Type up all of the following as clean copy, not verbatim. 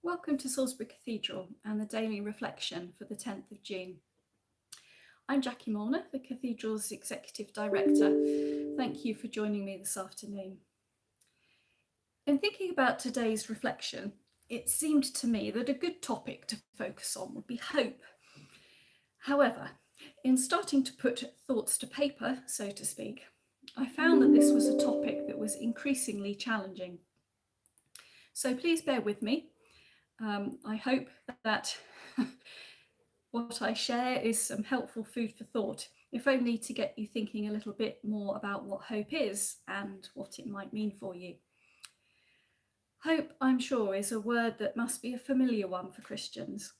Welcome to Salisbury Cathedral and the daily reflection for the 10th of June. I'm Jackie Molnar, the Cathedral's Executive Director. Thank you for joining me this afternoon. In thinking about today's reflection, it seemed to me that a good topic to focus on would be hope. However, in starting to put thoughts to paper, so to speak, I found that this was a topic that was increasingly challenging. So please bear with me. I hope that what I share is some helpful food for thought, if only to get you thinking a little bit more about what hope is and what it might mean for you. Hope, I'm sure, is a word that must be a familiar one for Christians.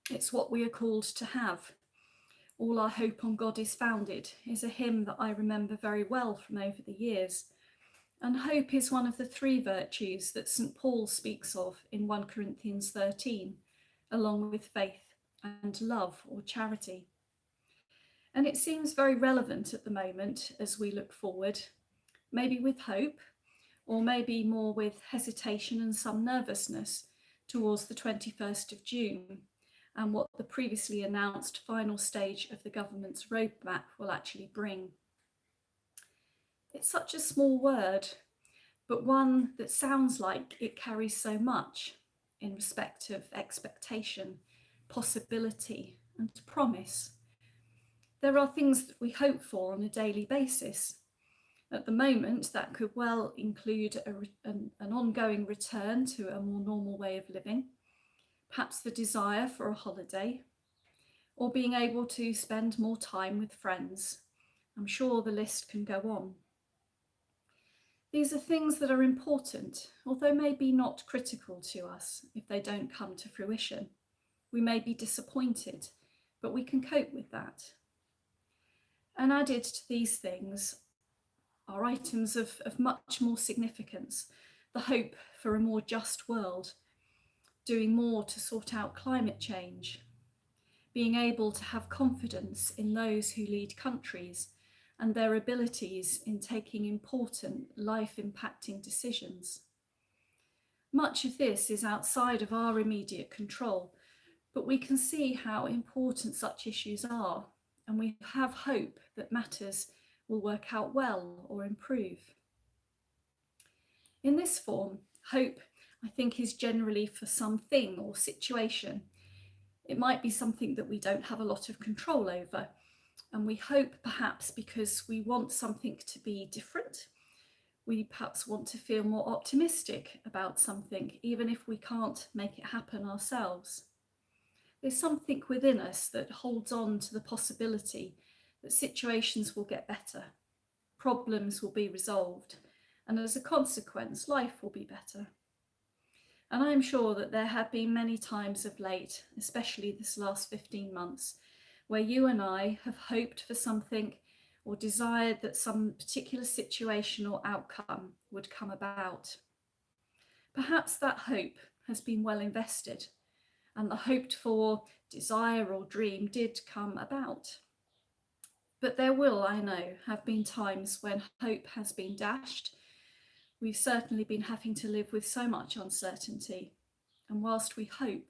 It's what we are called to have. All our hope on God is founded is a hymn that I remember very well from over the years. And hope is one of the three virtues that St. Paul speaks of in 1 Corinthians 13, along with faith and love or charity. And it seems very relevant at the moment as we look forward, maybe with hope, or maybe more with hesitation and some nervousness towards the 21st of June and what the previously announced final stage of the government's roadmap will actually bring. It's such a small word, but one that sounds like it carries so much in respect of expectation, possibility, and promise. There are things that we hope for on a daily basis. At the moment, that could well include an ongoing return to a more normal way of living, perhaps the desire for a holiday, or being able to spend more time with friends. I'm sure the list can go on. These are things that are important, although maybe not critical to us if they don't come to fruition. We may be disappointed, but we can cope with that. And added to these things are items of much more significance: the hope for a more just world, doing more to sort out climate change, being able to have confidence in those who lead countries and their abilities in taking important life-impacting decisions. Much of this is outside of our immediate control, but we can see how important such issues are, and we have hope that matters will work out well or improve. In this form, hope, I think, is generally for something or situation. It might be something that we don't have a lot of control over, and we hope perhaps because we want something to be different. We perhaps want to feel more optimistic about something, even if we can't make it happen ourselves. There's something within us that holds on to the possibility that situations will get better, problems will be resolved, and as a consequence, life will be better. And I'm sure that there have been many times of late, especially this last 15 months, where you and I have hoped for something or desired that some particular situation or outcome would come about. Perhaps that hope has been well invested, and the hoped for desire or dream did come about. But there will, I know, have been times when hope has been dashed. We've certainly been having to live with so much uncertainty, and whilst we hope,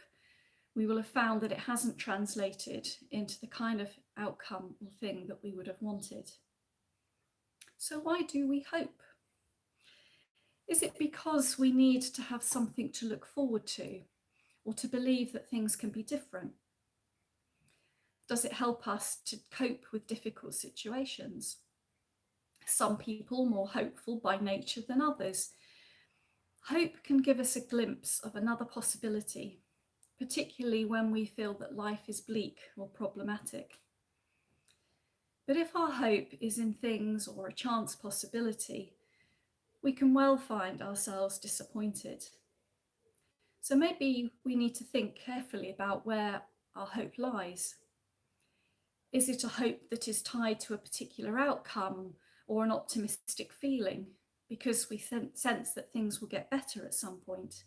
we will have found that it hasn't translated into the kind of outcome or thing that we would have wanted. So why do we hope? Is it because we need to have something to look forward to, or to believe that things can be different? Does it help us to cope with difficult situations? Some people more hopeful by nature than others. Hope can give us a glimpse of another possibility, particularly when we feel that life is bleak or problematic. But if our hope is in things or a chance possibility, we can well find ourselves disappointed. So maybe we need to think carefully about where our hope lies. Is it a hope that is tied to a particular outcome or an optimistic feeling because we sense that things will get better at some point?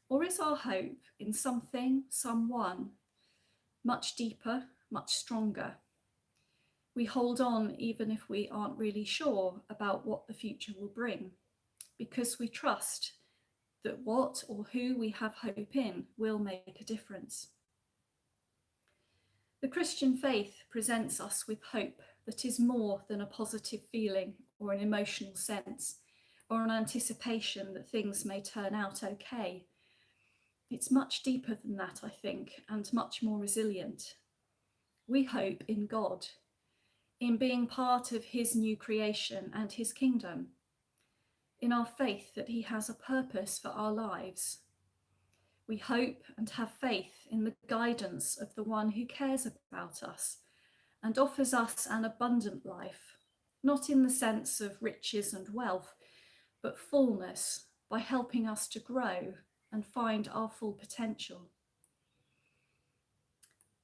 Or is our hope in something, someone, much deeper, much stronger? We hold on even if we aren't really sure about what the future will bring, because we trust that what or who we have hope in will make a difference. The Christian faith presents us with hope that is more than a positive feeling or an emotional sense or an anticipation that things may turn out okay. It's much deeper than that, I think, and much more resilient. We hope in God, in being part of his new creation and his kingdom, in our faith that he has a purpose for our lives. We hope and have faith in the guidance of the one who cares about us and offers us an abundant life, not in the sense of riches and wealth, but fullness by helping us to grow and find our full potential.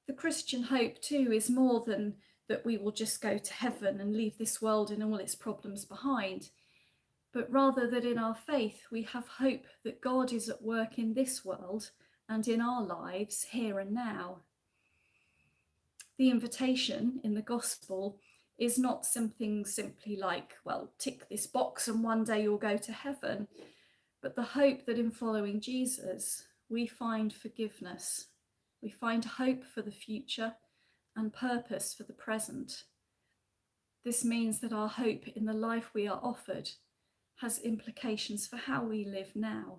The Christian hope too is more than that we will just go to heaven and leave this world and all its problems behind, but rather that in our faith we have hope that God is at work in this world and in our lives here and now. The invitation in the gospel is not something simply like, well, tick this box and one day you'll go to heaven, but the hope that in following Jesus we find forgiveness, we find hope for the future and purpose for the present. This means that our hope in the life we are offered has implications for how we live now.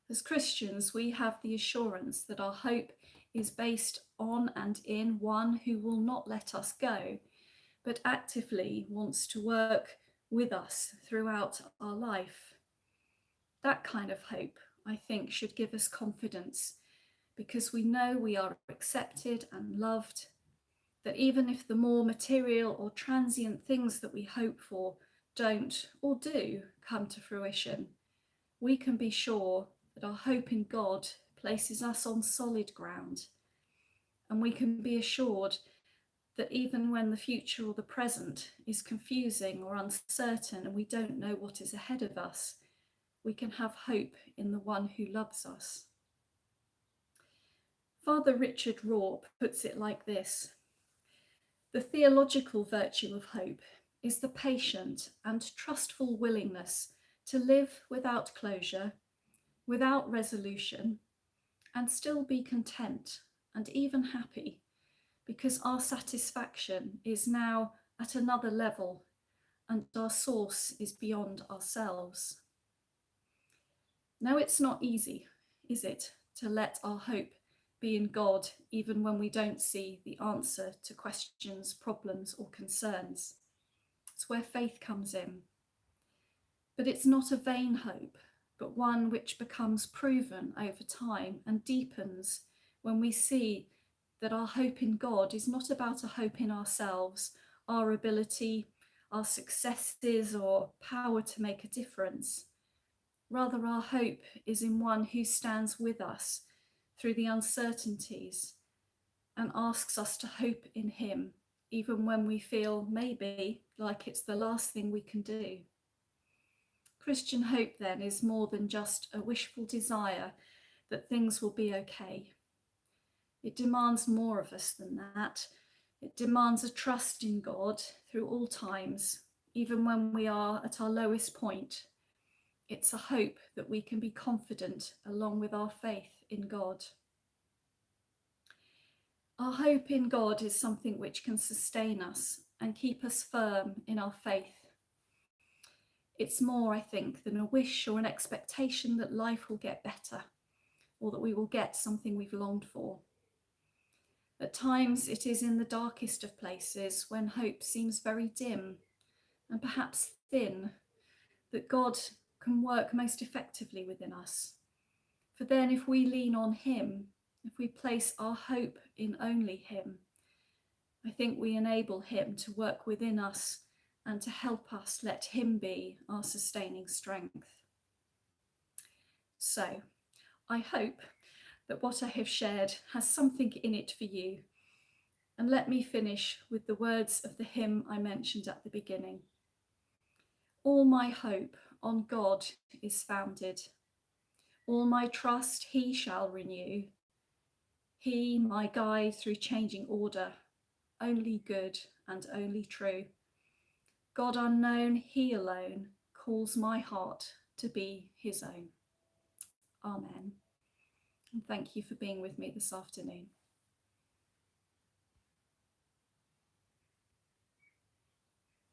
As Christians, we have the assurance that our hope is based on and in one who will not let us go, but actively wants to work with us throughout our life. That kind of hope, I think, should give us confidence, because we know we are accepted and loved, that even if the more material or transient things that we hope for don't or do come to fruition, we can be sure that our hope in God places us on solid ground, and we can be assured that even when the future or the present is confusing or uncertain and we don't know what is ahead of us, we can have hope in the one who loves us. Father Richard Rohr puts it like this: the theological virtue of hope is the patient and trustful willingness to live without closure, without resolution, and still be content and even happy, because our satisfaction is now at another level and our source is beyond ourselves. Now, it's not easy, is it, to let our hope be in God even when we don't see the answer to questions, problems, or concerns. It's where faith comes in. But it's not a vain hope, but one which becomes proven over time and deepens when we see that our hope in God is not about a hope in ourselves, our ability, our successes, or power to make a difference. Rather, our hope is in one who stands with us through the uncertainties and asks us to hope in him, even when we feel maybe like it's the last thing we can do. Christian hope, then, is more than just a wishful desire that things will be okay. It demands more of us than that. It demands a trust in God through all times, even when we are at our lowest point. It's a hope that we can be confident along with our faith in God. Our hope in God is something which can sustain us and keep us firm in our faith. It's more, I think, than a wish or an expectation that life will get better or that we will get something we've longed for. At times, it is in the darkest of places, when hope seems very dim and perhaps thin, that God can work most effectively within us. For then, if we lean on him, if we place our hope in only him, I think we enable him to work within us and to help us let him be our sustaining strength. So, I hope that what I have shared has something in it for you. And let me finish with the words of the hymn I mentioned at the beginning. All my hope on God is founded. All my trust he shall renew. He, my guide through changing order, only good and only true. God unknown, he alone calls my heart to to be his own. Amen. And thank you for being with me this afternoon.